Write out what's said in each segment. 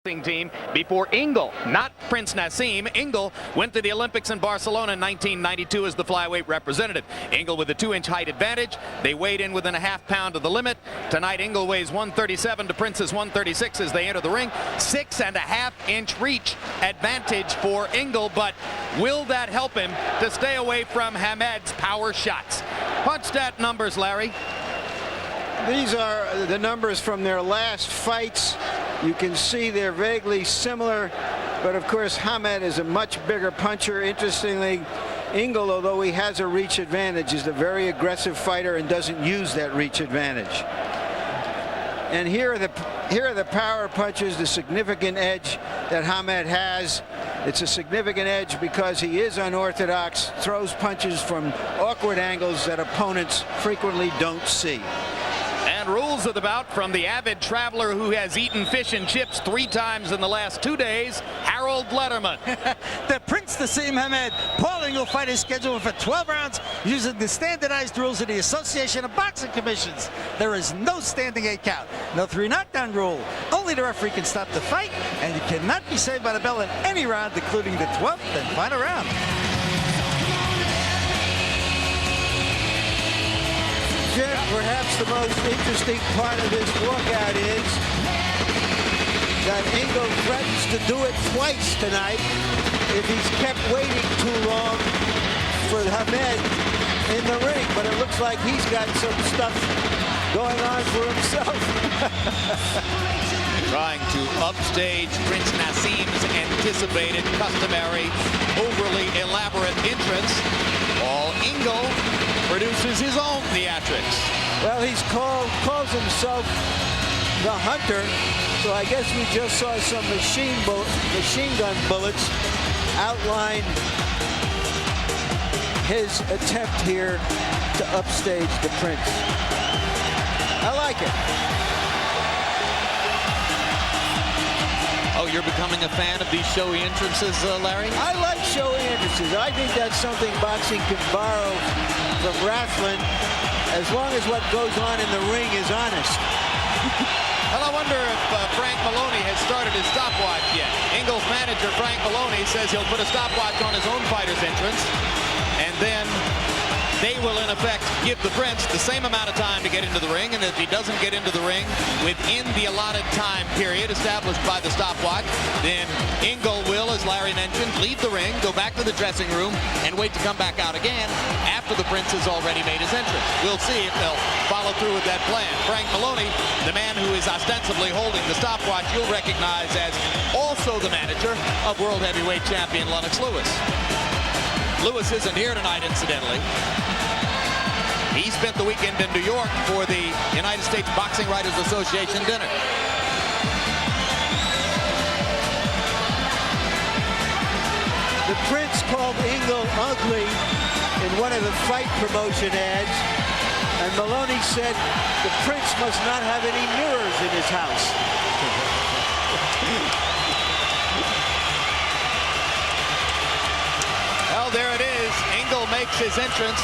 Team before Ingle, not Prince Nassim. Ingle went to the Olympics in Barcelona in 1992 as the flyweight representative. Ingle with a 2-inch height advantage. They weighed in within a half pound of the limit. Tonight Ingle weighs 137 to Prince's 136 as they enter the ring. 6.5-inch reach advantage for Ingle, but will that help him to stay away from Hamed's power shots? Punch stat numbers, Larry. These are the numbers from their last fights. You can see they're vaguely similar, but of course Hamed is a much bigger puncher. Interestingly, Ingle, although he has a reach advantage, is a very aggressive fighter and doesn't use that reach advantage. And here are the power punches, the significant edge that Hamed has. It's a significant edge because he is unorthodox, throws punches from awkward angles that opponents frequently don't see. And rules of the bout from the avid traveler who has eaten fish and chips 3 times in the last 2 days, Harold Letterman. The Prince Nassim Hamed Paul Ingle fight is scheduled for 12 rounds using the standardized rules of the Association of Boxing Commissions. There is no standing 8 count, no 3 knockdown rule. Only the referee can stop the fight, and you cannot be saved by the bell in any round, including the 12th and final round. Jim, perhaps the most interesting part of this walkout is that Ingle threatens to do it twice tonight if he's kept waiting too long for Hamed in the ring. But it looks like he's got some stuff going on for himself. Trying to upstage Prince Nassim's anticipated, customary, overly elaborate entrance, while Ingle produces his own theatrics. Well, he's calls himself the Hunter, so I guess we just saw some machine gun bullets outline his attempt here to upstage the Prince. I like it. Oh, you're becoming a fan of these showy entrances, Larry? I like showy entrances. I think that's something boxing can borrow from wrestling, as long as what goes on in the ring is honest. Well, I wonder if Frank Maloney has started his stopwatch yet. Ingle's manager, Frank Maloney, says he'll put a stopwatch on his own fighter's entrance, and then they will, in effect, give the Prince the same amount of time to get into the ring, and if he doesn't get into the ring within the allotted time period established by the stopwatch, then Ingle will, as Larry mentioned, leave the ring, go back to the dressing room, and wait to come back out again after the Prince has already made his entrance. We'll see if they'll follow through with that plan. Frank Maloney, the man who is ostensibly holding the stopwatch, you'll recognize as also the manager of World Heavyweight Champion Lennox Lewis. Lewis isn't here tonight, incidentally. He spent the weekend in New York for the United States Boxing Writers Association dinner. The Prince called Ingle ugly in one of the fight promotion ads, and Maloney said the Prince must not have any mirrors in his house. Well, there it is. Ingle makes his entrance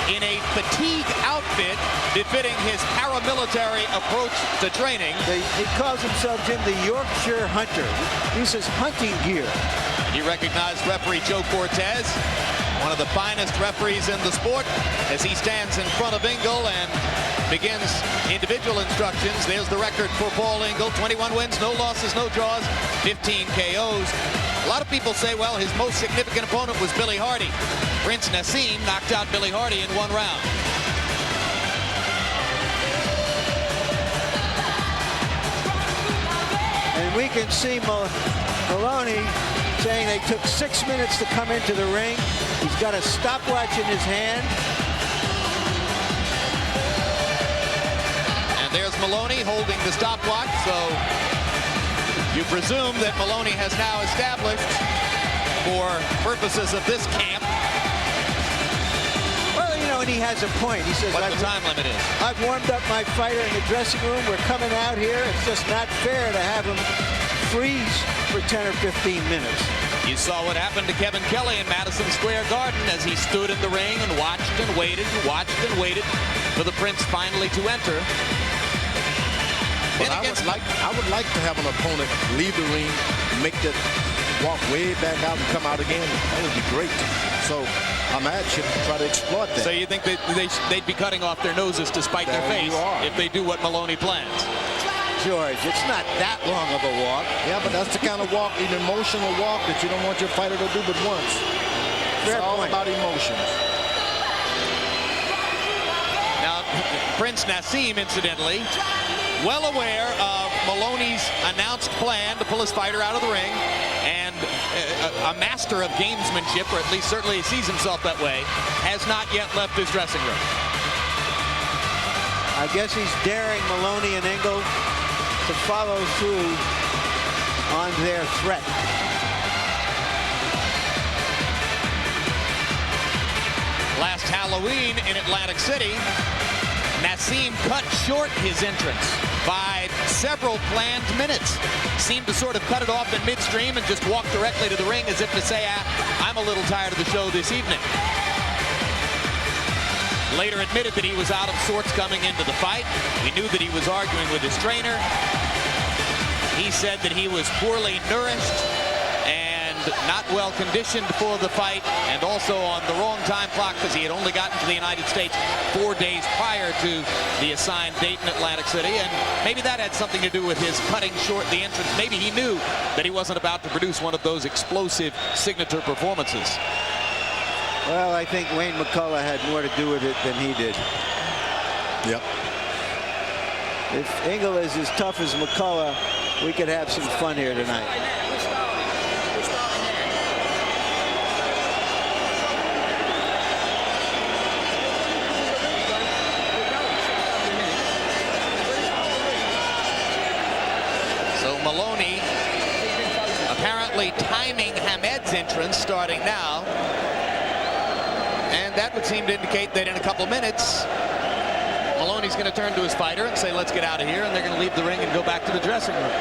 in a fatigue outfit befitting his paramilitary approach to training. He calls himself, Jim, the Yorkshire Hunter. He says hunting gear. You recognize referee Joe Cortez, one of the finest referees in the sport, as he stands in front of Ingle and begins individual instructions. There's the record for Paul Ingle: 21 wins, no losses, no draws, 15 KOs. A lot of people say, well, his most significant opponent was Billy Hardy. Prince Nassim knocked out Billy Hardy in 1 round. And we can see Maloney saying they took 6 minutes to come into the ring. He's got a stopwatch in his hand. And there's Maloney holding the stopwatch, so you presume that Maloney has now established, for purposes of this camp, And he has a point. He says, what the time limit is. I've warmed up my fighter in the dressing room. We're coming out here. It's just not fair to have him freeze for 10 or 15 minutes. You saw what happened to Kevin Kelly in Madison Square Garden as he stood in the ring and watched and waited for the Prince finally to enter. But I would like to have an opponent leave the ring, make that walk way back out and come out again. That would be great. So a match should try to exploit that. So you think that they'd be cutting off their noses to spite their face if they do what Maloney plans? George, it's not that long of a walk. Yeah, but that's the kind of walk, an emotional walk that you don't want your fighter to do but once. It's all about emotions. Now, Prince Nassim, incidentally, well aware of Maloney's announced plan to pull his fighter out of the ring, and a master of gamesmanship, or at least certainly he sees himself that way, has not yet left his dressing room. I guess he's daring Maloney and Ingle to follow through on their threat. Last Halloween in Atlantic City, Nassim cut short his entrance by several planned minutes. Seemed to sort of cut it off in midstream and just walk directly to the ring as if to say, I'm a little tired of the show this evening. Later admitted that he was out of sorts coming into the fight. We knew that he was arguing with his trainer. He said that he was poorly nourished and not well conditioned for the fight, and also on the wrong time clock because he had only gotten to the United States 4 days prior to the assigned date in Atlantic City, and maybe that had something to do with his cutting short the entrance. Maybe he knew that he wasn't about to produce one of those explosive signature performances. Well, I think Wayne McCullough had more to do with it than he did. Yep. If Ingle is as tough as McCullough, we could have some fun here tonight. So Maloney apparently timing Hamed's entrance starting now. And that would seem to indicate that in a couple of minutes, Maloney's going to turn to his fighter and say, let's get out of here. And they're going to leave the ring and go back to the dressing room.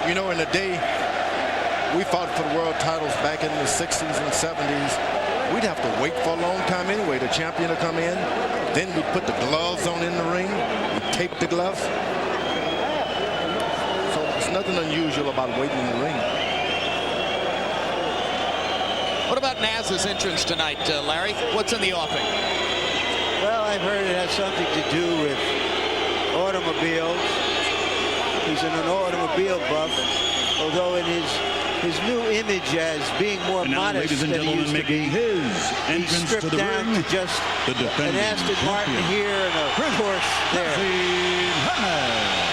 You know, in the day we fought for the world titles back in the 60s and 70s, we'd have to wait for a long time anyway. The champion to come in. Then we'd put the gloves on in the ring. We'd tape the gloves. So there's nothing unusual about waiting in the ring. What about Naz's entrance tonight, Larry? What's in the offing? Well, I've heard it has something to do with automobiles. He's an automobile buff, although in his new image as being more And now, modest ladies and than he gentlemen, used to be. making his He's entrance to stripped the down ring, to just the an defending Aston Martin champion, here and a Porsche there. Hamed.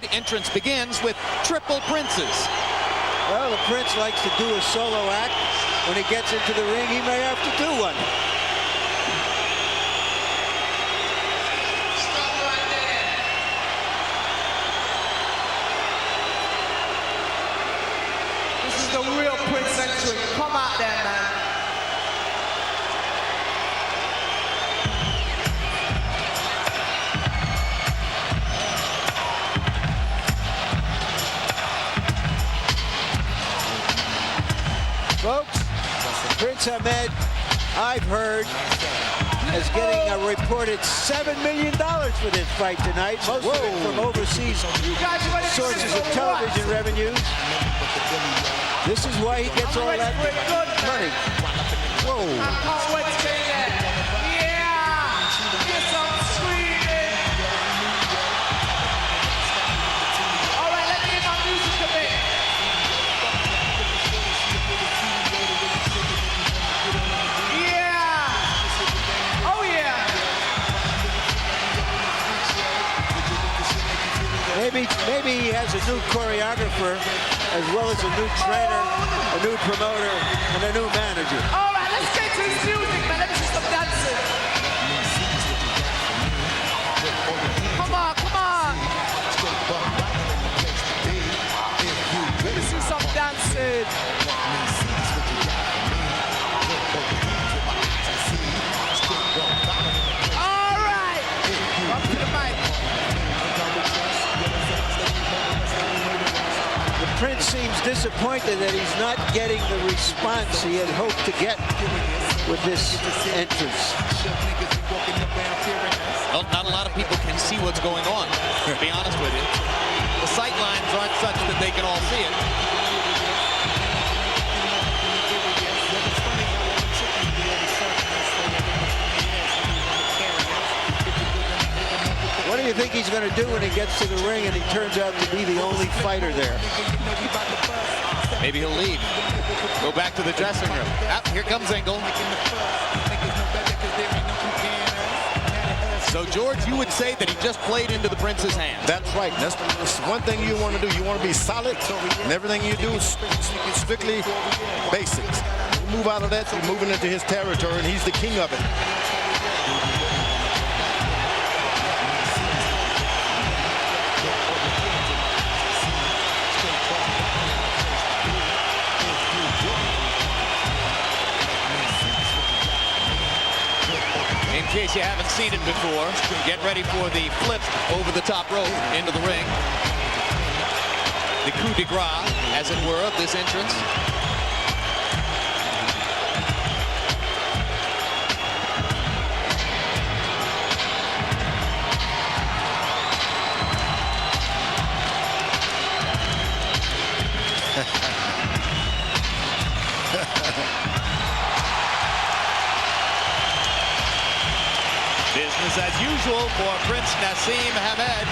The entrance begins with triple princes. Well, the Prince likes to do a solo act. When he gets into the ring, he may have to do one. This is the real Prince Century. Come out there, man. Folks, Prince Hamed, I've heard, is getting a reported $7 million for this fight tonight, most of it from overseas sources of television revenues. This is why he gets all that money. Whoa. I can't wait to get in there. Yeah! Get some screaming! maybe he has a new choreographer as well as a new trainer, a new promoter, and a new manager. All right, let's get to this music, man. Let me see some dancing. Come on, come on. Let me see some dancing. All right. Up to the mic. The Prince seems disappointed that he's not getting the response he had hoped to get with this entrance. Well, not a lot of people can see what's going on, to be honest with you. The sight lines aren't such that they can all see it. What do you think he's going to do when he gets to the ring and he turns out to be the only fighter there? Maybe he'll leave. Go back to the dressing room. Ah, here comes Ingle. So, George, you would say that he just played into the Prince's hand. That's right. That's one thing you want to do. You want to be solid, and everything you do is strictly basics. You move out of that, you're moving into his territory, and he's the king of it. In case you haven't seen it before, get ready for the flip over the top rope into the ring. The coup de grace, as it were, of this entrance. Business as usual for Prince Naseem Hamed.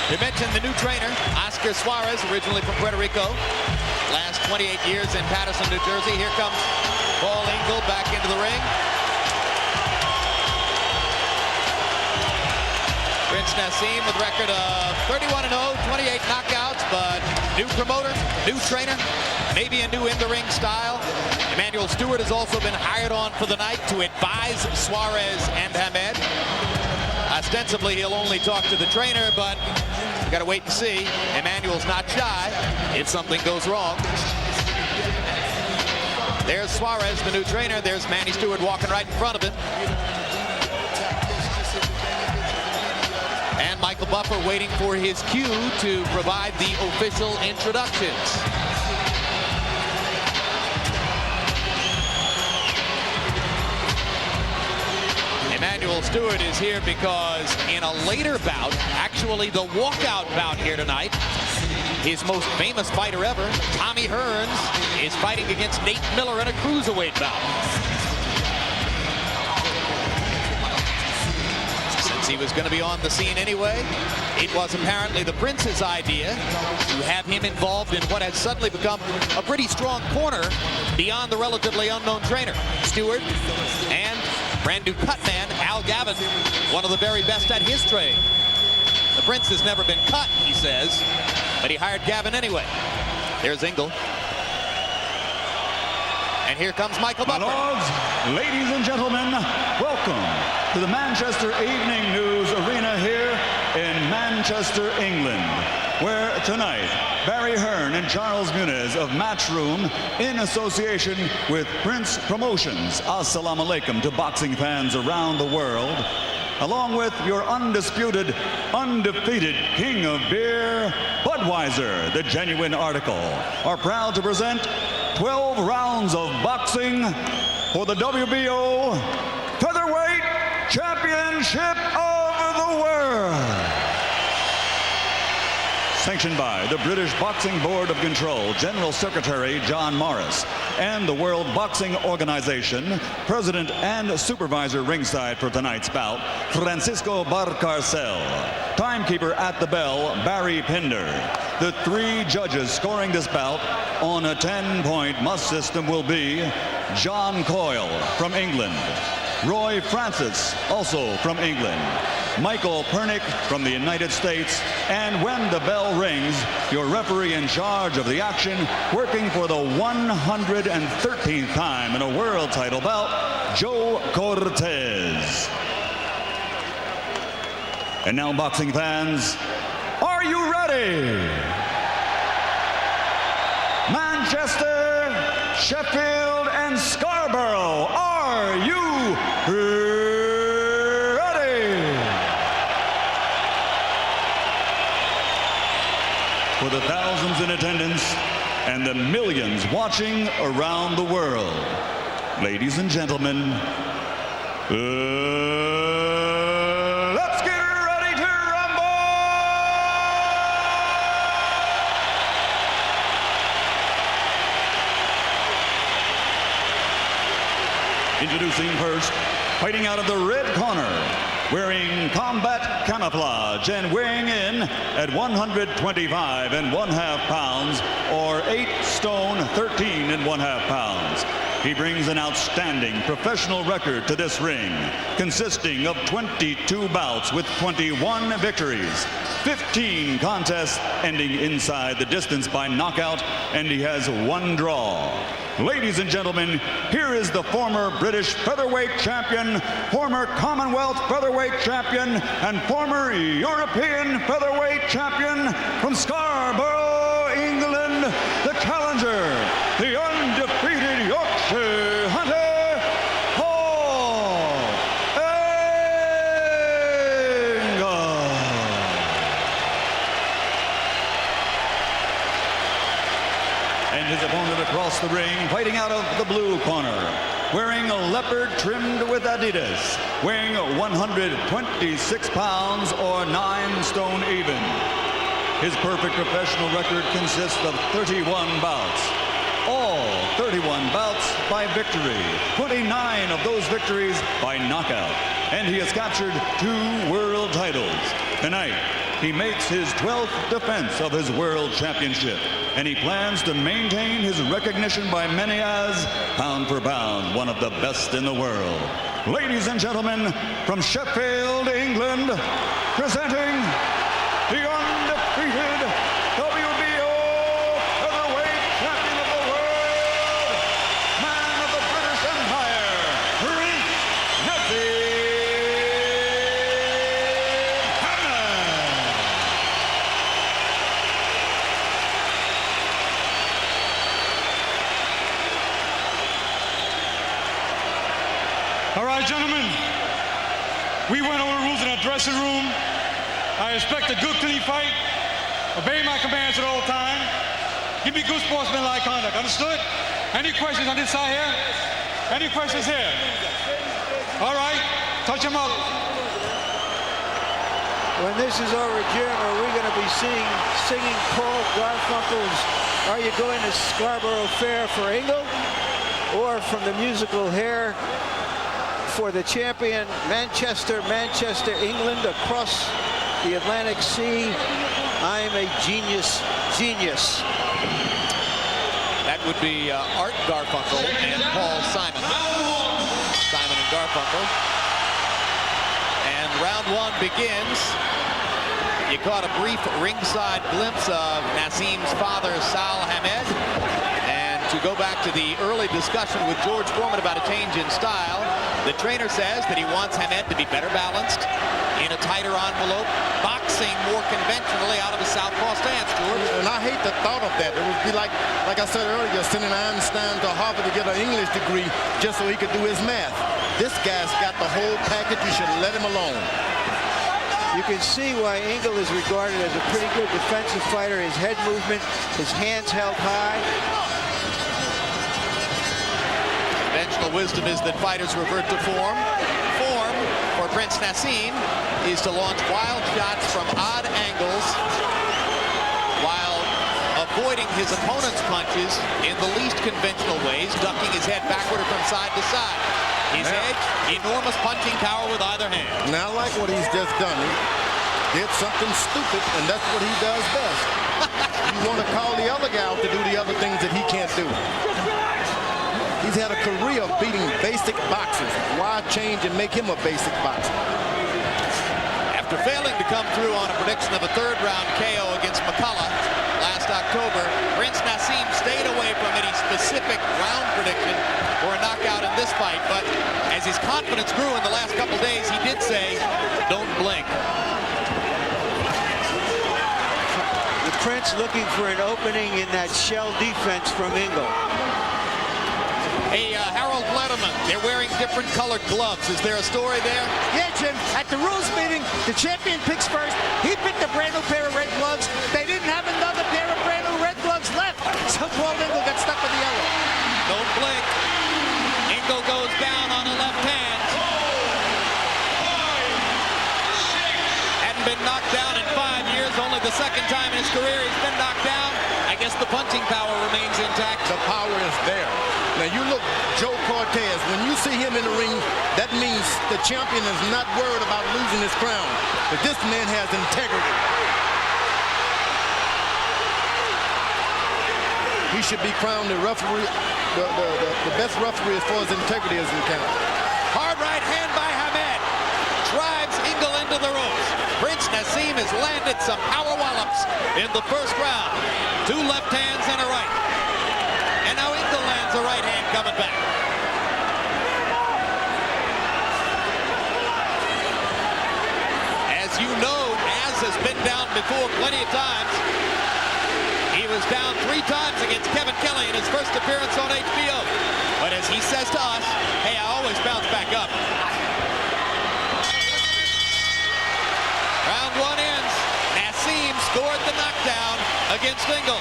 We mentioned the new trainer, Oscar Suarez, originally from Puerto Rico. Last 28 years in Patterson, New Jersey. Here comes Paul Ingle back into the ring. Prince Naseem with a record of 31-0, 28 knockouts, but new promoter, new trainer, maybe a new in-the-ring style. Emanuel Stewart has also been hired on for the night to advise Suarez and Hamed. Ostensibly, he'll only talk to the trainer, but we got to wait and see. Emanuel's not shy if something goes wrong. There's Suarez, the new trainer. There's Manny Stewart walking right in front of him. And Michael Buffer waiting for his cue to provide the official introductions. Emanuel Stewart is here because in a later bout, actually the walkout bout here tonight, his most famous fighter ever, Tommy Hearns, is fighting against Nate Miller in a cruiserweight bout. Since he was going to be on the scene anyway, it was apparently the Prince's idea to have him involved in what has suddenly become a pretty strong corner beyond the relatively unknown trainer, Stewart, and brand new cut man, Al Gavin, one of the very best at his trade. The Prince has never been cut, he says, but he hired Gavin anyway. There's Ingle. And here comes Michael Buffer. My lords, ladies and gentlemen, welcome to the Manchester Evening News Arena here in Manchester, England, where tonight Barry Hearn and Charles Muniz of Matchroom, in association with Prince Promotions, assalamu alaikum to boxing fans around the world, along with your undisputed, undefeated king of beer, Budweiser, the genuine article, are proud to present 12 rounds of boxing for the WBO Featherweight Championship of the World. Sanctioned by the British Boxing Board of Control, General Secretary John Morris, and the World Boxing Organization, President and Supervisor ringside for tonight's bout, Francisco Barcarcel. Timekeeper at the bell, Barry Pinder. The three judges scoring this bout on a 10-point must system will be John Coyle from England, Roy Francis, also from England. Michael Pernick from the United States. And when the bell rings, your referee in charge of the action, working for the 113th time in a world title bout, Joe Cortez. And now, boxing fans, are you ready? Manchester, Sheffield, and Scarborough, are you ready? For the thousands in attendance and the millions watching around the world, ladies and gentlemen, let's get ready to rumble! Introducing first, fighting out of the red corner, wearing combat camouflage and weighing in at 125½ pounds, or 8 stone 13½ pounds. He brings an outstanding professional record to this ring, consisting of 22 bouts with 21 victories, 15 contests ending inside the distance by knockout, and he has 1 draw. Ladies and gentlemen, here is the former British featherweight champion, former Commonwealth featherweight champion, and former European featherweight champion from Scarborough, England, the challenger, the undefeated Yorkshire hunter, Paul Ingle. And his opponent across the ring, fighting out of the blue corner, wearing a leopard trimmed with Adidas, weighing 126 pounds or 9 stone even. His perfect professional record consists of 31 bouts. All 31 bouts by victory, 29 of those victories by knockout. And he has captured 2 world titles. Tonight, he makes his 12th defense of his world championship, and he plans to maintain his recognition by many as, pound for pound, one of the best in the world. Ladies and gentlemen, from Sheffield, England, presenting the undefeated WBO featherweight champion of the world, man of the British Empire, Prince Nassim. All right, gentlemen, we went over the rules in our dressing room. I expect a good, clean fight. Obey my commands at all times. Give me good sportsmanlike conduct. Understood? Any questions on this side here? Any questions here? All right, touch them up. When this is over, Jim, are we going to be singing Paul Garfunkel's "Are You Going to Scarborough Fair" for Ingle? Or from the musical Hair for the champion, Manchester, England, across the Atlantic Sea? I'm a genius. That would be Art Garfunkel and Paul Simon. Simon and Garfunkel. And round 1 begins. You caught a brief ringside glimpse of Nassim's father, Sal Hamed. And to go back to the early discussion with George Foreman about a change in style, the trainer says that he wants Hamed to be better balanced, in a tighter envelope, boxing more conventionally out of a southpaw stance, George. And I hate the thought of that. It would be like I said earlier, sending Einstein to Harvard to get an English degree just so he could do his math. This guy's got the whole package. You should let him alone. You can see why Ingle is regarded as a pretty good defensive fighter. His head movement, his hands held high. Conventional wisdom is that fighters revert to form. Form for Prince Nassim is to launch wild shots from odd angles while avoiding his opponent's punches in the least conventional ways, ducking his head backward or from side to side. His edge, enormous punching power with either hand. Now I like what he's just done. He did something stupid, and that's what he does best. You want to call the other guy out to do the other things that he can't do. He's He's had a career of beating basic boxers. Why change and make him a basic boxer? After failing to come through on a prediction of a third-round KO against McCullough last October, Prince Naseem stayed away from any specific round prediction for a knockout in this fight. But as his confidence grew in the last couple days, he did say, "Don't blink." The Prince looking for an opening in that shell defense from Ingle. Hey, Harold Letterman, they're wearing different colored gloves. Is there a story there? Yeah, Jim, at the rules meeting, the champion picks first. He picked a brand new pair of red gloves. They didn't have another pair of brand new red gloves left. So Paul Ingle got stuck with the yellow. Don't blink. Ingle goes down on the left hand. Hadn't been knocked down in 5 years. Only the second time in his career he's been knocked down. I guess the punching power remains intact. The power is there. Now you look, Joe Cortez, when you see him in the ring, that means the champion is not worried about losing his crown. But this man has integrity. He should be crowned the referee, the best referee as far as integrity is counted. Hard right hand by Hamed. Drives Ingle into the ropes. Prince Naseem has landed some power wallops in the first round. 2 left hands and a right. And now Ingle lands a right hand coming back. As you know, Naz has been down before plenty of times. He was down 3 times against Kevin Kelly in his first appearance on HBO. But as he says to us, hey, I always bounce back up. Round 1 ends. Naseem scored the knockdown against Ingle.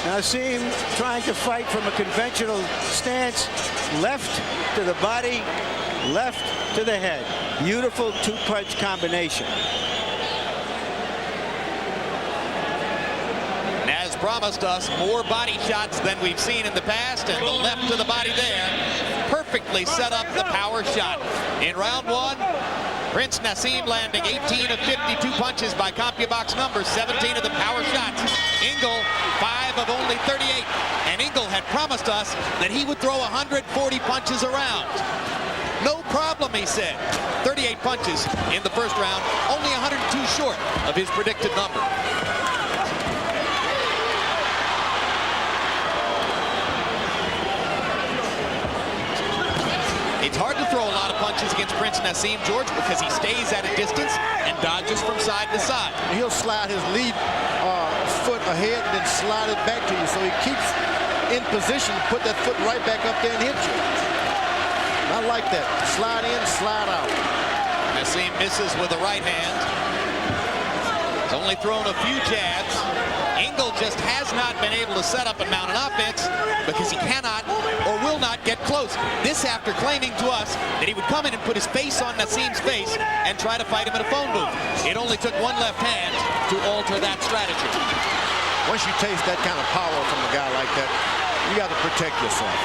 Naseem trying to fight from a conventional stance, left to the body, left to the head. Beautiful 2-punch combination. Naz promised us more body shots than we've seen in the past, and the left to the body there perfectly set up the power shot. In round 1, Prince Naseem landing 18 of 52 punches by CompuBox numbers, 17 of the power shots. Ingle, 5 of only 38. And Ingle had promised us that he would throw 140 punches around. No problem, he said. 38 punches in the first round, only 102 short of his predicted number. It's hard to throw a lot of punches against Prince Naseem, George, because he stays at a distance and dodges from side to side. He'll slide his lead foot ahead and then slide it back to you. So he keeps in position to put that foot right back up there and hit you. I like that. Slide in, slide out. Naseem misses with the right hand. He's only thrown a few jabs. Ingle just has not been able to set up and mount an offense because he cannot or will not get close. This after claiming to us that he would come in and put his face on Naseem's face and try to fight him in a phone booth. It only took one left hand to alter that strategy. Once you taste that kind of power from a guy like that, you got to protect yourself.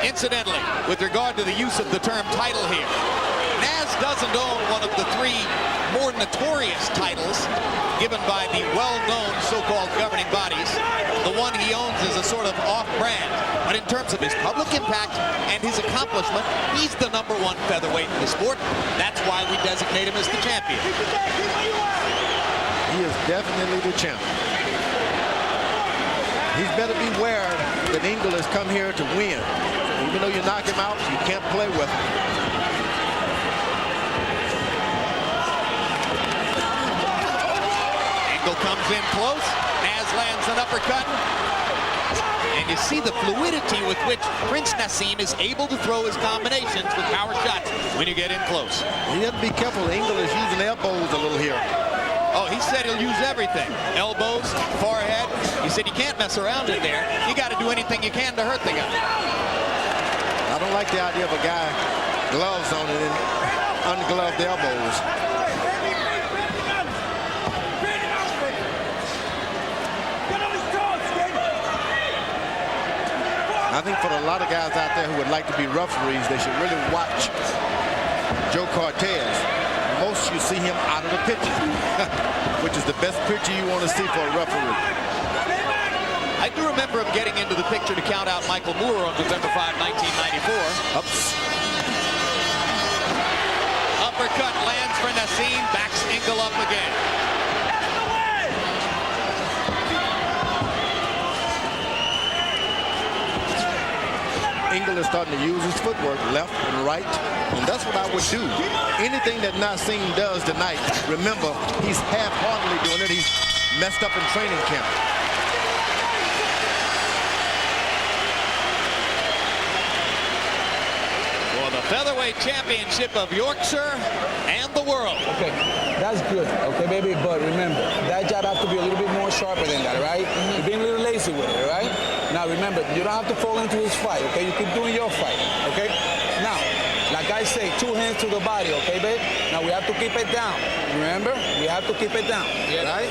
Incidentally, with regard to the use of the term title here, Naz doesn't own one of the 3 more notorious titles given by the well-known so-called governing bodies. The one he owns is a sort of off-brand. But in terms of his public impact and his accomplishment, he's the #1 featherweight in the sport. That's why we designate him as the champion. He is definitely the champion. He's better beware that Ingle has come here to win. Even though you knock him out, you can't play with him. Ingle comes in close. Naz lands an uppercut. And you see the fluidity with which Prince Naseem is able to throw his combinations with power shots when you get in close. He has to be careful. Ingle is using elbows a little here. Oh, he said he'll use everything. Elbows, forehead. He said you can't mess around in there. You got to do anything you can to hurt the guy. I don't like the idea of a guy gloves on and ungloved elbows. I think for a lot of guys out there who would like to be referees, they should really watch Joe Cortez. Most you see him out of the picture, which is the best picture you want to see for a referee. I do remember him getting into the picture to count out Michael Moore on November 5, 1994. Ups. Uppercut lands for Nassim, backs Ingle up again. Ingle is starting to use his footwork left and right, and that's what I would do. Anything that Nassim does tonight, remember, he's half-heartedly doing it. He's messed up in training camp. For the featherweight championship of Yorkshire and the world. Okay, that's good, okay, baby, but remember, that jab has to be a little bit more sharper than that, right? You're being a little lazy with it, right? Now, remember, you don't have to fall into his fight, okay? You keep doing your fight, okay? Now, like I say, 2 hands to the body, okay, babe? Now, we have to keep it down, remember? We have to keep it down, right?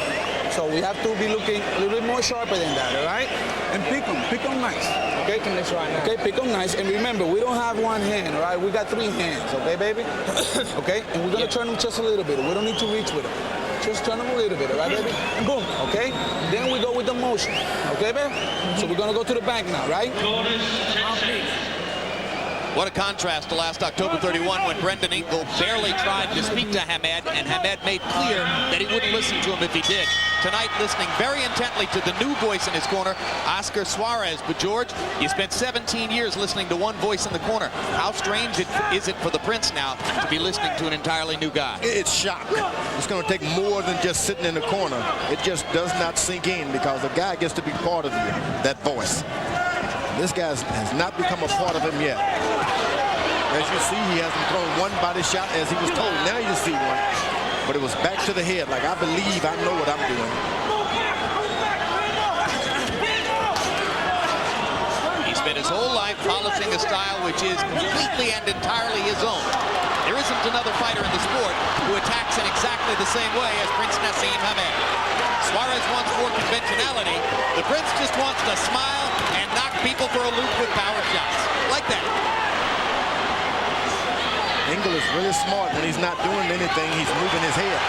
So we have to be looking a little bit more sharper than that, all right? And pick them nice. Okay, this right now. Okay, pick them nice. And remember, we don't have 1 hand, all right? We got 3 hands, okay, baby? Okay? And we're going to turn them just a little bit. We don't need to reach with them. Just turn them a little bit, all right, baby? And boom, okay? Then we go with the motion, okay, babe? So we're going to go to the back now, right? What a contrast to last October 31 when Brendan Ingle barely tried to speak to Hamed, and Hamed made clear that he wouldn't listen to him if he did. Tonight, listening very intently to the new voice in his corner, Oscar Suarez. But George, you spent 17 years listening to one voice in the corner. How strange is it for the Prince now to be listening to an entirely new guy? It's shock. It's going to take more than just sitting in the corner. It just does not sink in because the guy gets to be part of you, that voice. This guy has not become a part of him yet. As you see, he hasn't thrown one body shot as he was told. Now you see one. But it was back to the head, like I believe I know what I'm doing. He spent his whole life polishing a style which is completely and entirely his own. There isn't another fighter in the sport who attacks in exactly the same way as Prince Nassim Hamed. Suarez wants more conventionality. The Prince just wants to smile and knock people for a loop with power shots. Like that. Ingle is really smart. When he's not doing anything, he's moving his head.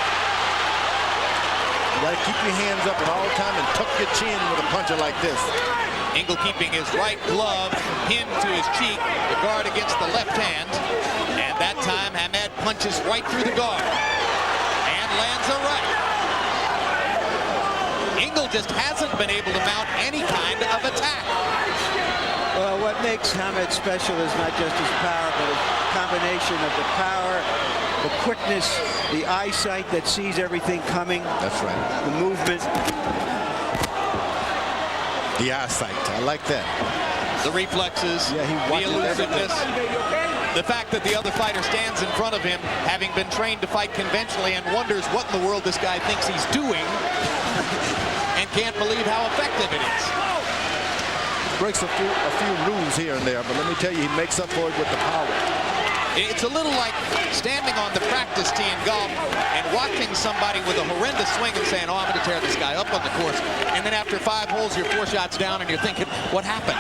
You gotta keep your hands up at all time and tuck your chin with a puncher like this. Ingle keeping his right glove pinned to his cheek, the guard against the left hand. And that time, Hamed punches right through the guard and lands a right. Ingle just hasn't been able to mount any kind of attack. Well, what makes Hamed special is not just his power, but a combination of the power, the quickness, the eyesight that sees everything coming. That's right. The movement. The eyesight. I like that. The reflexes, Yeah, he the watches elusiveness. The fact that the other fighter stands in front of him, having been trained to fight conventionally, and wonders what in the world this guy thinks he's doing, and can't believe how effective it is. Breaks a few rules here and there, but let me tell you, he makes up for it with the power. It's a little like standing on the practice tee in golf and watching somebody with a horrendous swing and saying, oh, I'm going to tear this guy up on the course. And then after 5 holes, you're 4 shots down and you're thinking, what happened?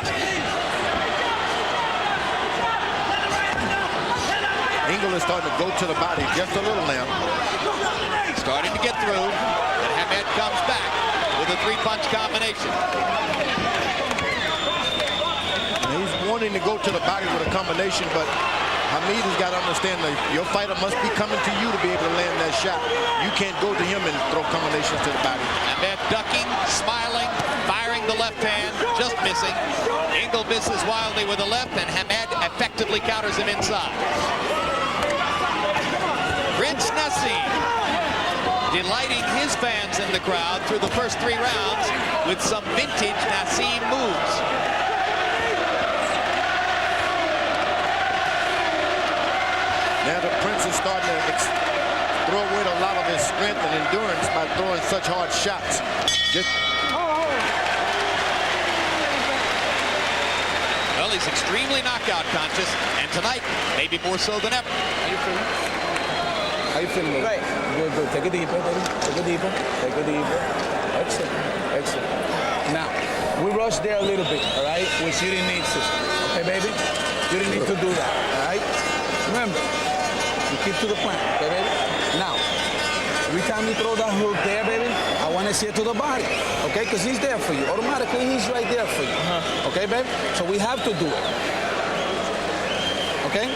Ingle is starting to go to the body just a little now. Starting to get through, and Hamed comes back with a 3-punch combination. He's wanting to go to the body with a combination, but Hamed has got to understand that your fighter must be coming to you to be able to land that shot. You can't go to him and throw combinations to the body. Hamed ducking, smiling, firing the left hand, just missing. Ingle misses wildly with the left, and Hamed effectively counters him inside. Prince Nassim delighting his fans in the crowd through the first 3 rounds with some vintage Nassim moves. Now the Prince is starting to throw away a lot of his strength and endurance by throwing such hard shots. Well, he's extremely knockout conscious, and tonight, maybe more so than ever. How you feeling? How you feeling, baby? Great. Good, good. Take a deeper, baby. Take a deeper. Take a deeper. Excellent. Excellent. Now, we rushed there a little bit, all right? Which you didn't need to. Okay, baby? You didn't need to do that, all right? Remember, you keep to the plan, okay, baby? Now, every time you throw that hook there, baby, I want to see it to the body, okay? Because he's there for you. Automatically, he's right there for you. Okay, baby? So we have to do it. Okay?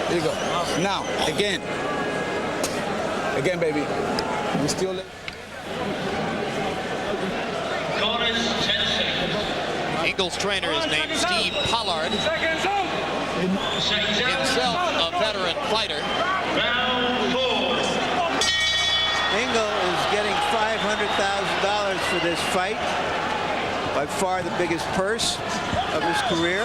Here you go. Now, again. Again, baby. We still... Ingle's trainer is named Steve Pollard. Himself a veteran fighter. Ingle is getting $500,000 for this fight. By far the biggest purse of his career.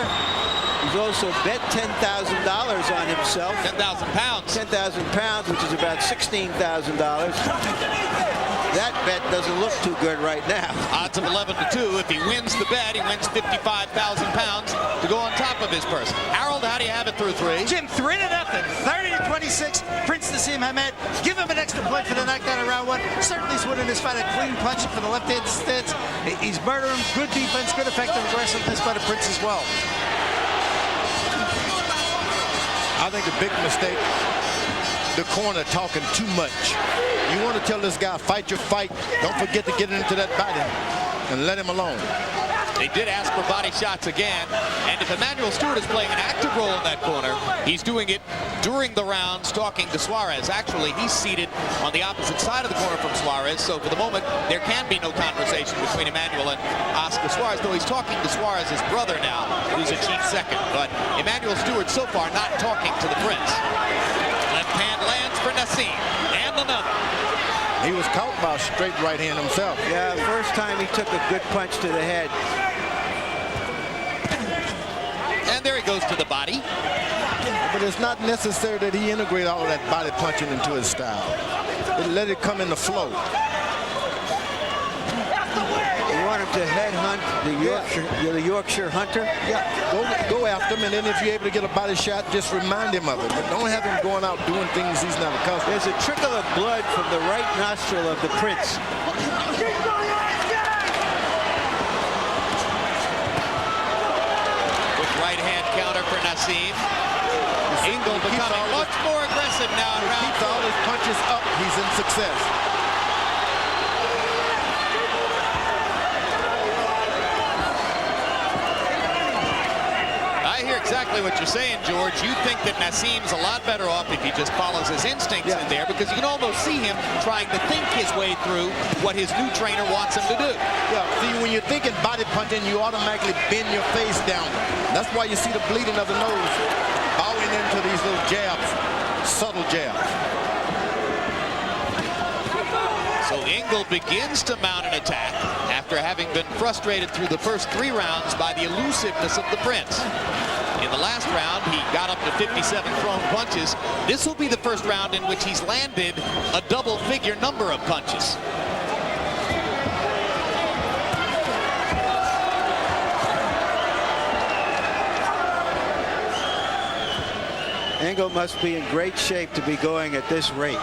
He's also bet $10,000 on himself. 10,000 pounds. 10,000 pounds, which is about $16,000. That bet doesn't look too good right now. Odds of 11-2. If he wins the bet, he wins 55,000 pounds to go on top of his purse. Harold, how do you have it through 3? Jim, 3-0. 30-26. Prince Nassim Hamed. Give him an extra point for the knockdown in round 1. Certainly he's winning this fight. A clean punch for the left-handed stance. He's murdering. Good defense, good effective aggressiveness by the Prince as well. I think the big mistake, the corner talking too much. You want to tell this guy, fight your fight. Don't forget to get into that body and let him alone. They did ask for body shots again, and if Emmanuel Stewart is playing an active role in that corner, he's doing it during the rounds, talking to Suarez. Actually, he's seated on the opposite side of the corner from Suarez, so for the moment, there can be no conversation between Emmanuel and Oscar Suarez, though he's talking to Suarez's brother now, who's a chief second. But Emmanuel Stewart so far not talking to the Prince. Left hand lands for Nassim, and another. He was caught by a straight right hand himself. Yeah, first time he took a good punch to the head. And there he goes to the body. But it's not necessary that he integrate all of that body punching into his style. Let it come in the flow. You want him to headhunt the Yorkshire Hunter? Yeah, go after him, and then if you're able to get a body shot, just remind him of it. But don't have him going out doing things he's not accustomed. There's a trickle of blood from the right nostril of the Prince. Quick right hand counter for Nassim. Ingle becoming much more aggressive now in round 4. Keeps all his punches up, he's in success. I hear exactly what you're saying, George. You think that Nassim's a lot better off if he just follows his instincts in there, because you can almost see him trying to think his way through what his new trainer wants him to do. Yeah, see, when you're thinking body punching, you automatically bend your face down. That's why you see the bleeding of the nose, bowing into these little jabs, subtle jabs. So Ingle begins to mount an attack after having been frustrated through the first 3 rounds by the elusiveness of the Prince. In the last round, he got up to 57 thrown punches. This will be the first round in which he's landed a double-figure number of punches. Ingle must be in great shape to be going at this rate.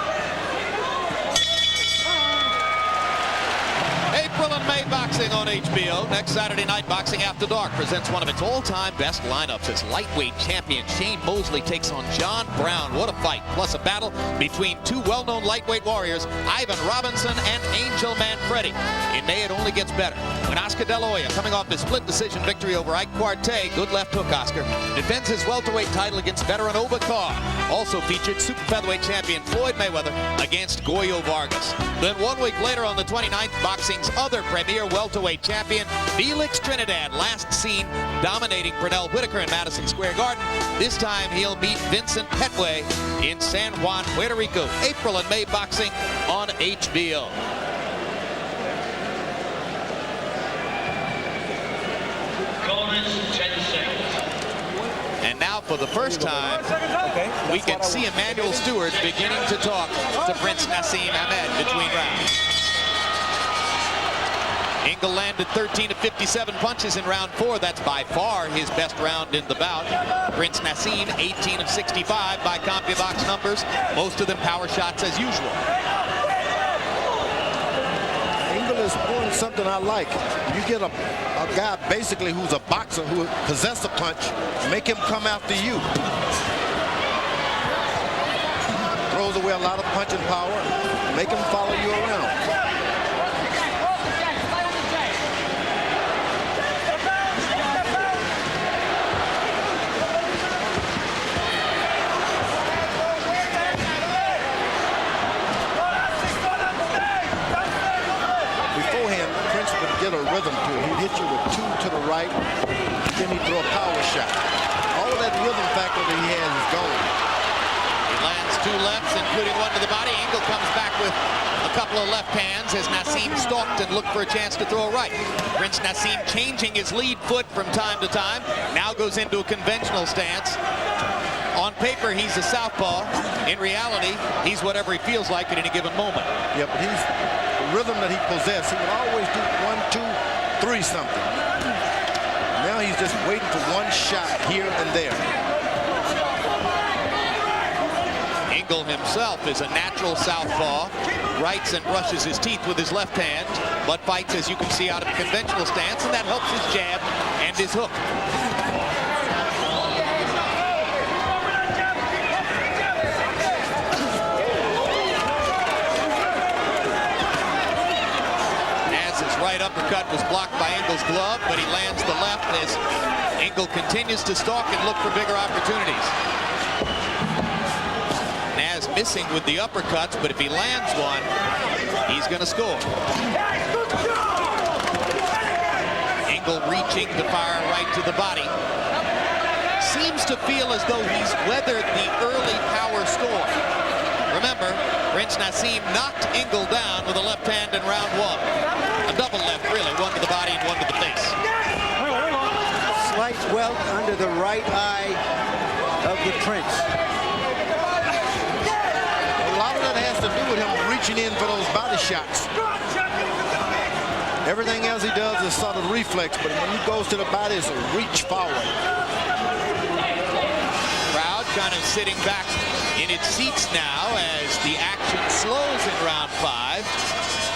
April and May boxing on HBO. Next Saturday night, Boxing After Dark presents one of its all-time best lineups as lightweight champion Shane Mosley takes on John Brown. What a fight. Plus a battle between 2 well-known lightweight warriors, Ivan Robinson and Angel Manfredi. In May, it only gets better when Oscar De La Hoya, coming off his split decision victory over Ike Quartey, good left hook Oscar, defends his welterweight title against veteran Oba Carr. Also featured super featherweight champion Floyd Mayweather against Goyo Vargas. Then 1 week later on the 29th, boxing's other premier welterweight champion, Felix Trinidad, last seen dominating Pernell Whitaker in Madison Square Garden. This time he'll meet Vincent Petway in San Juan, Puerto Rico. April and May boxing on HBO. And now for the first time, we can see Emmanuel Stewart beginning to talk to Prince Nassim Hamed between rounds. Ingle landed 13 of 57 punches in round 4. That's by far his best round in the bout. Prince Nassim, 18 of 65 by CompuBox numbers. Most of them power shots as usual. Ingle is doing something I like. You get a guy basically who's a boxer who possesses a punch, make him come after you. Throws away a lot of punching power, make him follow you around. Get a rhythm to it. He'd hit you with 2 to the right, then he'd throw a power shot. All of that rhythm factor that he has is gone. He lands 2 lefts, including 1 to the body. Ingle comes back with a couple of left hands as Nassim stalked and looked for a chance to throw a right. Prince Nassim changing his lead foot from time to time. Now goes into a conventional stance. On paper, he's a southpaw. In reality, he's whatever he feels like at any given moment. Yeah, but he's the rhythm that he possessed. He would always do 1, 2, 3 something. Now he's just waiting for 1 shot here and there. Ingle himself is a natural southpaw. Rights and brushes his teeth with his left hand, but fights, as you can see, out of a conventional stance, and that helps his jab and his hook. Right uppercut was blocked by Ingle's glove, but he lands the left as Ingle continues to stalk and look for bigger opportunities. Naz missing with the uppercuts, but if he lands one, he's going to score. Ingle reaching to fire right to the body. Seems to feel as though he's weathered the early power storm. Remember, Prince Nassim knocked Ingle down with a left hand in round 1. A double left, really. 1 to the body and 1 to the face. Slight welt under the right eye of the Prince. A lot of that has to do with him reaching in for those body shots. Everything else he does is sort of reflex, but when he goes to the body, it's a reach forward. Crowd kind of sitting back in its seats now as the action slows in round 5.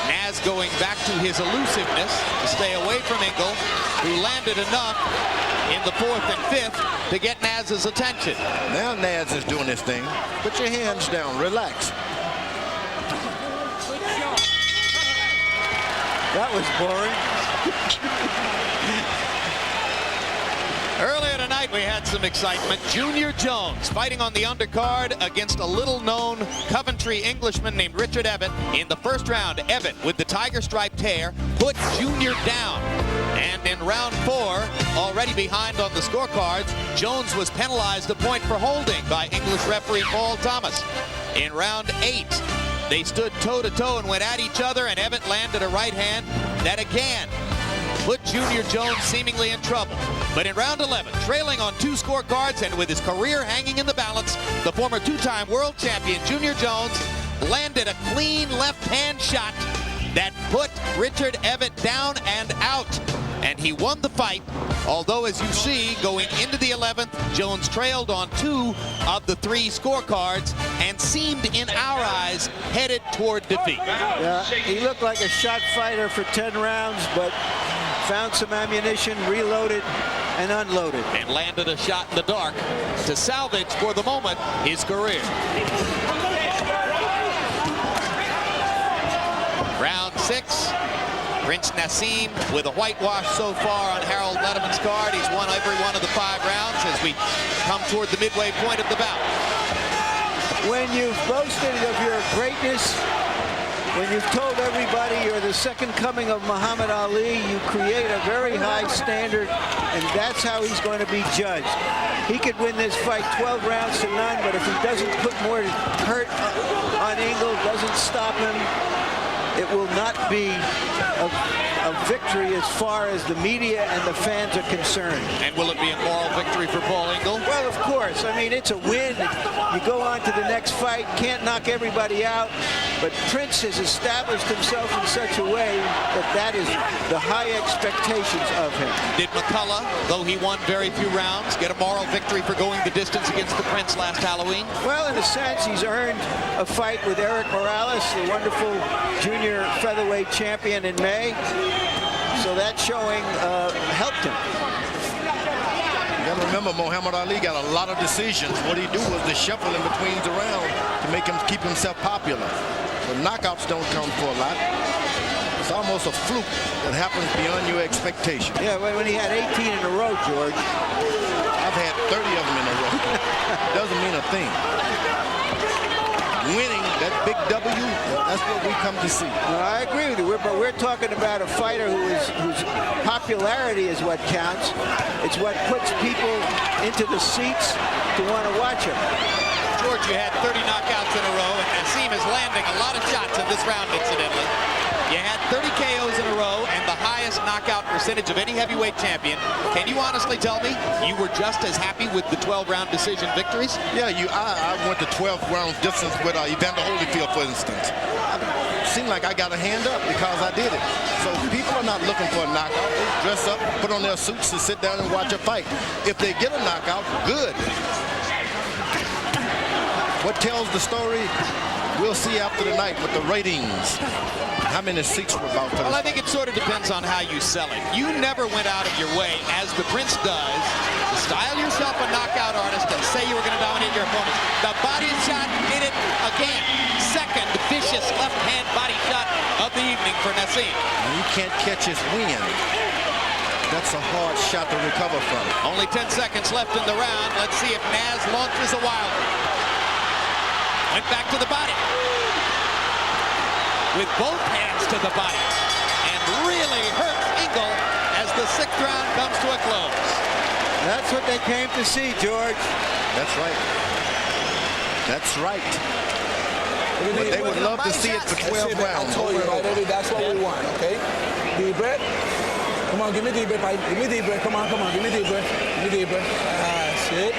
Naz going back to his elusiveness to stay away from Ingle, who landed enough in the 4th and 5th to get Naz's attention. Now Naz is doing his thing. Put your hands down, relax. That was boring. Earlier tonight, we had some excitement. Junior Jones fighting on the undercard against a little-known Coventry Englishman named Richard Evatt. In the first round, Evatt, with the tiger-striped hair, put Junior down. And in round 4, already behind on the scorecards, Jones was penalized a point for holding by English referee Paul Thomas. In round 8, they stood toe-to-toe and went at each other, and Evatt landed a right hand that again put Junior Jones seemingly in trouble. But in round 11, trailing on 2 scorecards and with his career hanging in the balance, the former 2-time world champion Junior Jones landed a clean left-hand shot that put Richard Evatt down and out. And he won the fight, although, as you see, going into the 11th, Jones trailed on 2 of the 3 scorecards and seemed, in our eyes, headed toward defeat. Yeah, he looked like a shot fighter for 10 rounds, but found some ammunition, reloaded, and unloaded. And landed a shot in the dark to salvage, for the moment, his career. Round 6. Prince Nassim with a whitewash so far on Harold Letterman's card. He's won every one of the 5 rounds as we come toward the midway point of the bout. When you've boasted of your greatness, when you've told everybody you're the second coming of Muhammad Ali, you create a very high standard, and that's how he's going to be judged. He could win this fight 12 rounds to none, but if he doesn't put more hurt on Ingle, doesn't stop him, it will not be a victory as far as the media and the fans are concerned. And will it be a moral victory for Paul Ingle? Well, of course. I mean, it's a win. You go on to the next fight, can't knock everybody out. But Prince has established himself in such a way that that is the high expectations of him. Did McCullough, though he won very few rounds, get a moral victory for going the distance against the Prince last Halloween? Well, in a sense, he's earned a fight with Eric Morales, the wonderful junior featherweight champion in May. So that showing helped him. You got to remember, Muhammad Ali got a lot of decisions. What he do was to shuffle in between around to make him keep himself popular. The knockouts don't come for a lot. It's almost a fluke that happens beyond your expectation. Yeah, when he had 18 in a row, George. I've had 30 of them in a row. Doesn't mean a thing. Winning that big W, that's what we come to see. No, I agree with you, but we're talking about a fighter whose popularity is what counts. It's what puts people into the seats to want to watch him. George, you had 30 knockouts in a row, and Nassim is landing a lot of shots in this round, incidentally. You had 30 KOs in a row and the highest knockout percentage of any heavyweight champion. Can you honestly tell me you were just as happy with the 12-round decision victories? Yeah, I went to 12-round distance with Evander Holyfield, for instance. It seemed like I got a hand up because I did it. So people are not looking for a knockout. They dress up, put on their suits to sit down and watch a fight. If they get a knockout, good. What tells the story, we'll see after the night with the ratings. How many seats were about for this? Well, I think it sort of depends on how you sell it. You never went out of your way, as the Prince does, to style yourself a knockout artist and say you were going to dominate your opponent. The body shot did it again. Second vicious left-hand body shot of the evening for Nassim. You can't catch his wind. That's a hard shot to recover from. Only 10 seconds left in the round. Let's see if Naz launches a wild one. Went back to the body. With both hands to the body. And really hurts Ingle as the 6th round comes to a close. That's what they came to see, George. That's right. That's right. But they would love to see it for 12 rounds. I told you, right, baby, that's what we want, okay? Deep breath. Come on, give me deep breath. Give me deep breath. Come on, give me deep breath. Give me deep breath. That's it.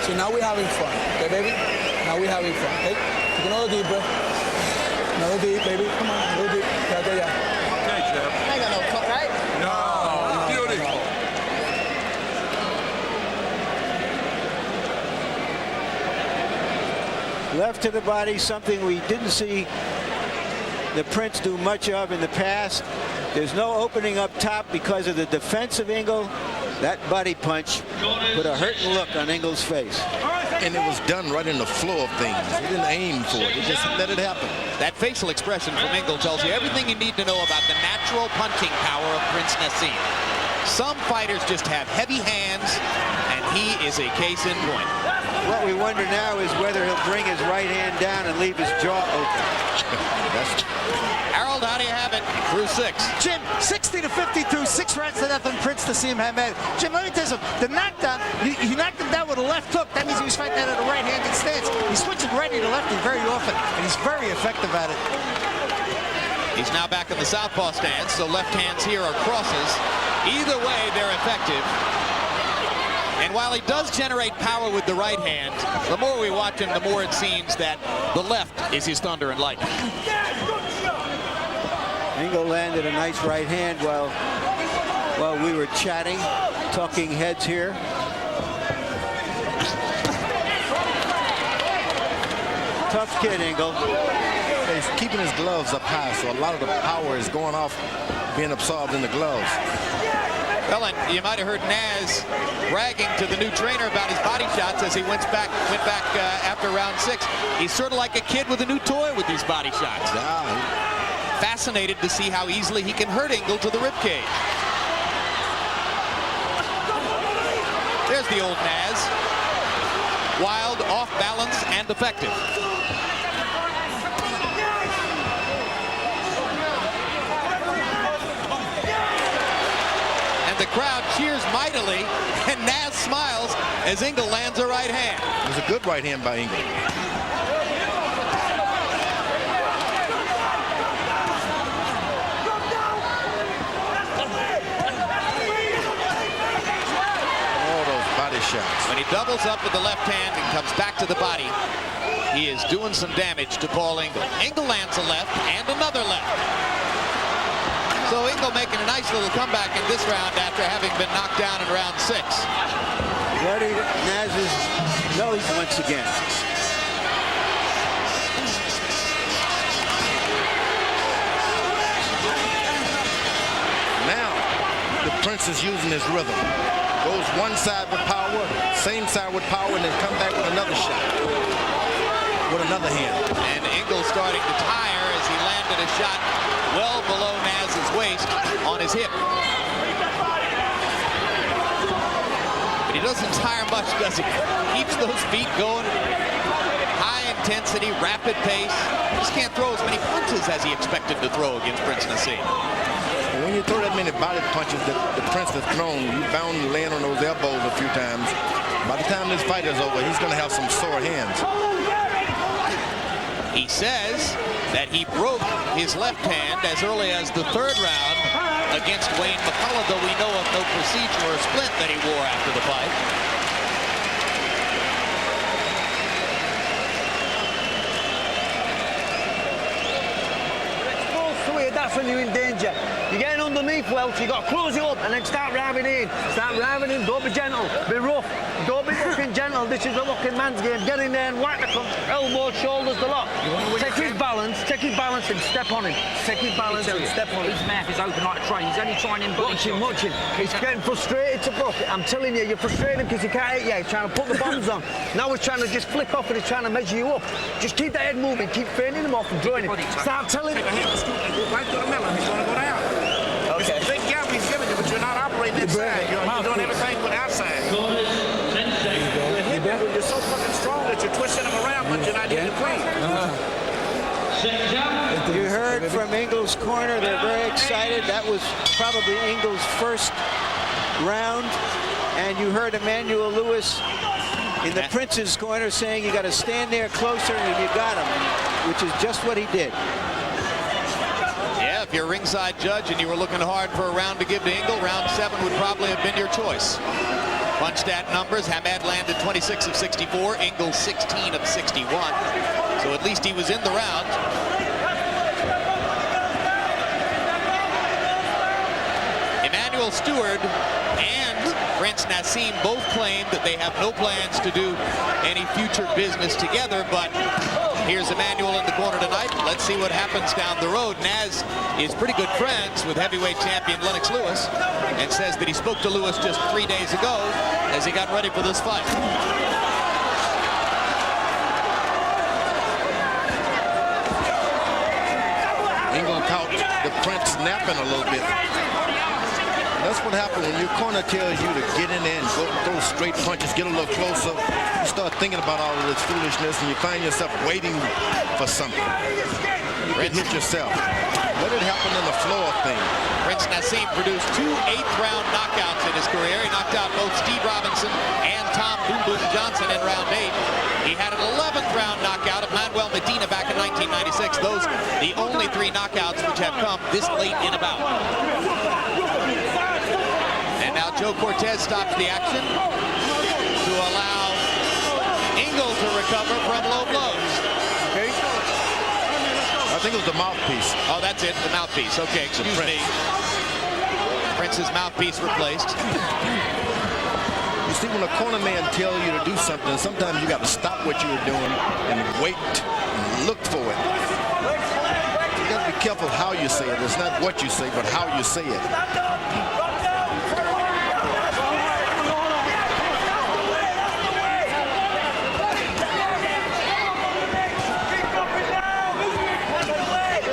So now we're having fun, okay, baby? Now we're having fun, okay? Take another deep breath. Another deep, baby. Come on, another deep. Yeah. I ain't got no cut, right? No. Left to the body, something we didn't see the Prince do much of in the past. There's no opening up top because of the defense of Ingle. That body punch put a hurting look on Ingle's face. And it was done right in the flow of things. He didn't aim for it. He just let it happen. That facial expression from Ingle tells you everything you need to know about the natural punching power of Prince Nassim. Some fighters just have heavy hands, and he is a case in point. What we wonder now is whether he'll bring his right hand down and leave his jaw open. Harold, how do you have it through 6? Jim, 60-50 through 6 rounds to nothing, Prince Nassim Hamed. Jim, let me tell you something. The knockdown, he knocked him down with a left hook. That means he was fighting out of a right-handed stance. He's switching righty to lefty very often, and he's very effective at it. He's now back in the southpaw stance, so left hands here are crosses. Either way, they're effective. And while he does generate power with the right hand, the more we watch him, the more it seems that the left is his thunder and lightning. Ingle landed a nice right hand while we were chatting, talking heads here. Tough kid, Ingle. He's keeping his gloves up high, so a lot of the power is going off, being absorbed in the gloves. Well, and you might have heard Naz bragging to the new trainer about his body shots as he went back after round 6. He's sort of like a kid with a new toy with these body shots. Yeah. Fascinated to see how easily he can hurt Ingle to the ribcage. There's the old Naz. Wild, off balance, and effective. The crowd cheers mightily, and Naz smiles as Ingle lands a right hand. It was a good right hand by Ingle. All those body shots. When he doubles up with the left hand and comes back to the body, He is doing some damage to Paul Ingle. Ingle lands a left and another left. So Ingle making a nice little comeback in this round after having been knocked down in round 6. Bloody Naz's nose once again. Now, the Prince is using his rhythm. Goes one side with power, same side with power, and then come back with another shot. With another hand. And Ingle starting to tire as he landed a shot well below Naz's waist on his hip. But he doesn't tire much, does he? Keeps those feet going. High intensity, rapid pace. Just can't throw as many punches as he expected to throw against Prince Naseem. When you throw that many body punches that the Prince has thrown, you bound to land on those elbows a few times. By the time this fight is over, he's going to have some sore hands. He says that he broke his left hand as early as the 3rd round against Wayne McCullough, though we know of no procedure or splint that he wore after the fight. That's when you're in danger. You're getting underneath Welch, you've got to close it up and then start ramming in. Start ramming in, don't be gentle, be rough. Don't be fucking gentle, this is a looking man's game. Get in there and whack the elbows, shoulders, the lot. Take his balance and step on him. Take his balance and step on him. His mouth is open like a train, he's only trying him. Watch him. He's getting frustrated to buck it. I'm telling you, you're frustrating him because he can't hit you. He's trying to put the bombs on. Now he's trying to just flick off and he's trying to measure you up. Just keep that head moving, keep fading him off and drawing him. Start telling him. Right through the middle, he's going to go down. Okay. It's a big gap he's giving you, but you're not operating inside. You're doing everything with outside. You're so fucking strong that you're twisting him around, but you're not hitting clean. You heard from Ingle's corner. They're very excited. That was probably Ingle's first round. And you heard Emmanuel Lewis in the Prince's corner saying you got to stand there closer and you got him, which is just what he did. Yeah, if you're a ringside judge and you were looking hard for a round to give to Ingle, round 7 would probably have been your choice. Punch stat numbers, Hamed landed 26 of 64, Ingle 16 of 61. So at least he was in the round. Emmanuel Stewart and Prince Naseem both claimed that they have no plans to do any future business together, but here's Emmanuel in the corner tonight. Let's see what happens down the road. Naz is pretty good friends with heavyweight champion Lennox Lewis and says that he spoke to Lewis just 3 days ago as he got ready for this fight. Ingle caught the Prince napping a little bit. That's what happens when your corner tells you to get in there and go throw straight punches, get a little closer. You start thinking about all of this foolishness and you find yourself waiting for something. You can hit yourself. Let it happen in the floor thing. Prince Naseem produced 2 8th-round knockouts in his career. He knocked out both Steve Robinson and Tom Boom Boom Johnson in round 8. He had an 11th-round knockout of Manuel Medina back in 1996. Those the only 3 knockouts which have come this late in a bout. And now Joe Cortez stops the action to allow Ingle to recover from low blows. Okay. I think it was the mouthpiece. Oh, that's it, the mouthpiece. Okay, excuse me. Prince's mouthpiece replaced. You see, when a corner man tells you to do something, sometimes you got to stop what you're doing and wait and look for it. You got to be careful how you say it. It's not what you say, but how you say it.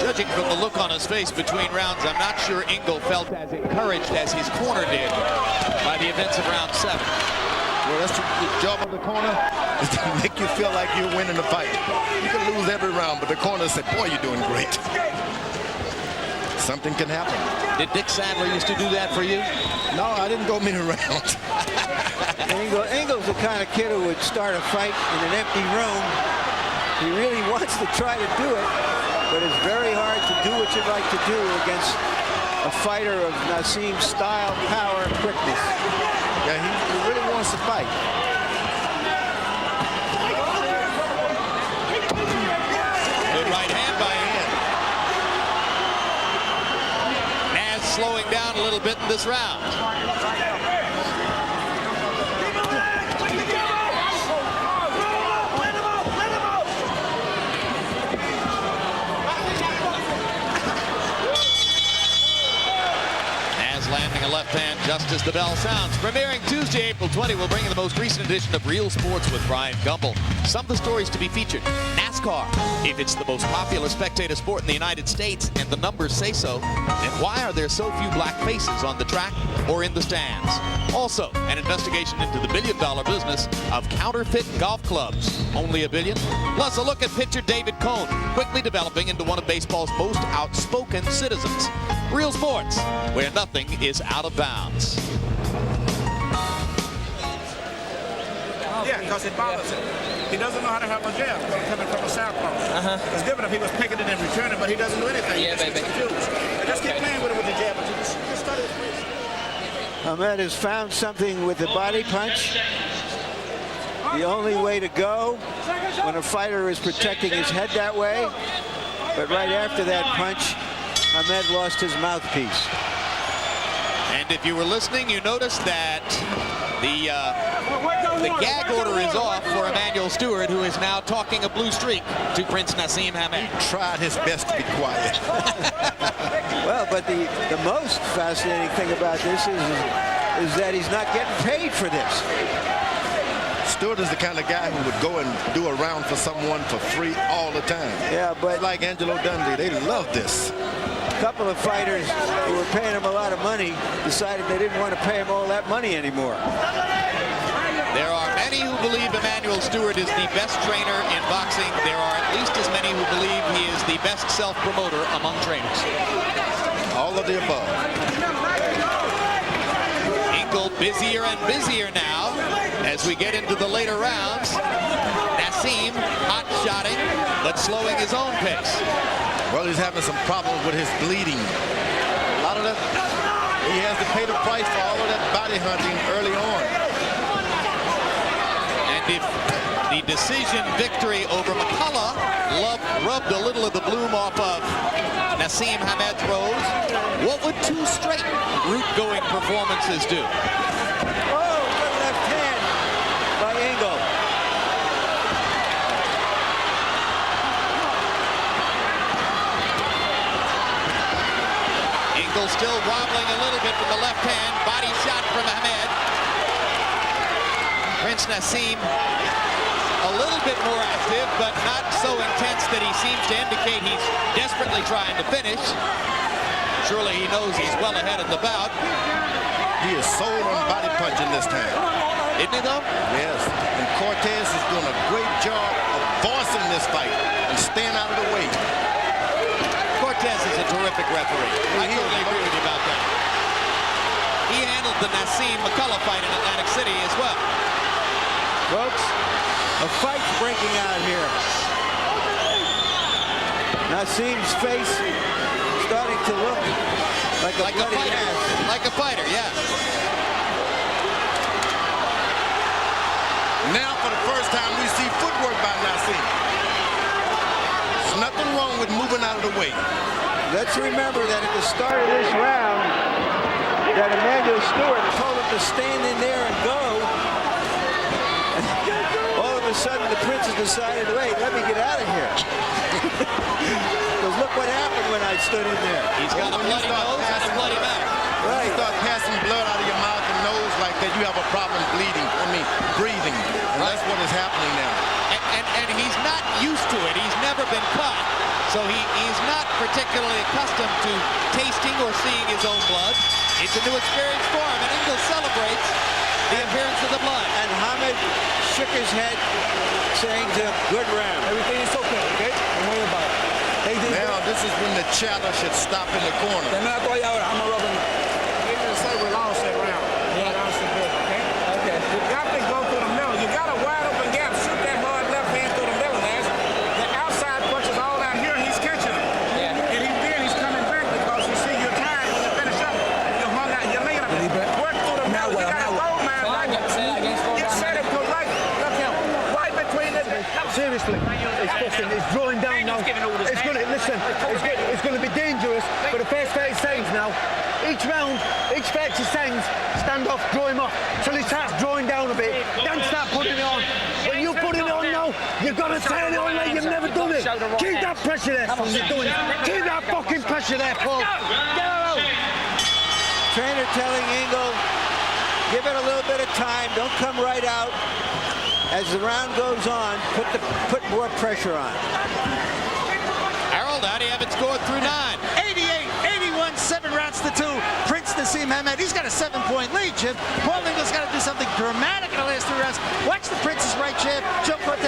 Judging from the look on his face between rounds, I'm not sure Ingle felt as encouraged as his corner did by the events of round 7. Well, that's the job of the corner, is to make you feel like you're winning the fight. You can lose every round, but the corner said, boy, you're doing great. Something can happen. Did Dick Sadler used to do that for you? No, I didn't go many rounds. Ingle's the kind of kid who would start a fight in an empty room. He really wants to try to do it, but it's very hard to do what you'd like to do against a fighter of Naseem's style, power, and quickness. Yeah, he really wants to fight. around a little bit in this round. Landing a left hand just as the bell sounds. Premiering Tuesday, April 20, we'll bring you the most recent edition of Real Sports with Brian Gumbel. Some of the stories to be featured. NASCAR, if it's the most popular spectator sport in the United States, and the numbers say so, then why are there so few black faces on the track or in the stands? Also, an investigation into the billion-dollar business of counterfeit golf clubs. Only a billion? Plus a look at pitcher David Cone, quickly developing into one of baseball's most outspoken citizens. Real Sports, where nothing is out of bounds. Yeah, because it bothers him. He doesn't know how to have a jab coming from a southpaw. It's different if he was picking it and returning, but he doesn't do anything. Yeah, baby. Just keep playing with it with the jab. Just start it with Ahmed has found something with the body punch. The only way to go when a fighter is protecting his head that way. But right after that punch, Ahmed lost his mouthpiece. And if you were listening, you noticed that the gag order is off for Emmanuel Stewart, who is now talking a blue streak to Prince Naseem Hamed. He tried his best to be quiet. Well, but the most fascinating thing about this is that he's not getting paid for this. Stewart is the kind of guy who would go and do a round for someone for free all the time. Yeah, but like Angelo Dundee, they love this. A couple of fighters who were paying him a lot of money decided they didn't want to pay him all that money anymore. There are many who believe Emmanuel Stewart is the best trainer in boxing. There are at least as many who believe he is the best self-promoter among trainers. All of the above. Ingle busier and busier now as we get into the later rounds. Naseem hot-shotting, but slowing his own pace. Well, he's having some problems with his bleeding. A lot of that, he has to pay the price for all of that body hunting early on. And if the decision victory over McCullough rubbed a little of the bloom off of Naseem Hamed's rose, what would two straight route-going performances do? Oh, good left hand by Ingle. Ingle still wobbling a little bit with the left hand. Body shot from Hamed. Prince Naseem a little bit more active, but not so intense that he seems to indicate he's desperately trying to finish. Surely he knows he's well ahead of the bout. He is sold on body punching this time. Isn't he, though? Yes. And Cortez is doing a great job of forcing this fight and staying out of the way. Cortez is a terrific referee. I totally agree with you about that. He handled the Naseem McCullough fight in Atlantic City as well. Folks, a fight's breaking out here. Naseem's face starting to look like a bloody fighter. mess. Like a fighter, yeah. Now, for the first time, we see footwork by Naseem. There's nothing wrong with moving out of the way. Let's remember that at the start of this round, that Emmanuel Stewart told him to stand in there and go. All of a sudden, the Prince has decided, wait, let me get out of here. Because look what happened when I stood in there. He's got a bloody nose and a bloody mouth. Right. You start passing blood out of your mouth and nose like that, you have a problem breathing. And that's what is happening now. And he's not used to it. He's never been caught. So he's not particularly accustomed to tasting or seeing his own blood. It's a new experience for him, and Ingle celebrates the appearance of the blood. And Hamed shook his head, saying to him, good round. Everything is okay? Don't worry about it. Now, this is when the chatter should stop in the corner. I'm a rubber. They just say we lost that round. Yeah, lost the bit, okay? Okay. You got to go through the middle. You got a wide open gap. Shoot that hard left hand through the middle, man. The outside punch is all out here. He's catching it. Yeah. And he's coming back because you see you're tired when you finish up. You hung out. You're laying up. Work through the middle. You got a roll man. Get set it to right. Look him. Right between it. Seriously, it's drawing down now. It's going to be dangerous for the first 5 seconds now. Each round, expect to stand off, draw him off, till he starts drawing down a bit, then start putting it on. When you put it on now, you've got to turn it on like you've never done it. Keep that pressure there, Paul. Keep that fucking pressure there, Paul. Get out. Trainer telling Ingle, give it a little bit of time. Don't come right out. As the round goes on, put more pressure on. Harold, how do you have it scored through 9? 88-81, 7 rounds to 2. Prince Nassim Hamed, he's got a 7-point lead, Jim. Paul Ingle's got to do something dramatic in the last 3 rounds. Watch the Prince's right jab. Joe Cortez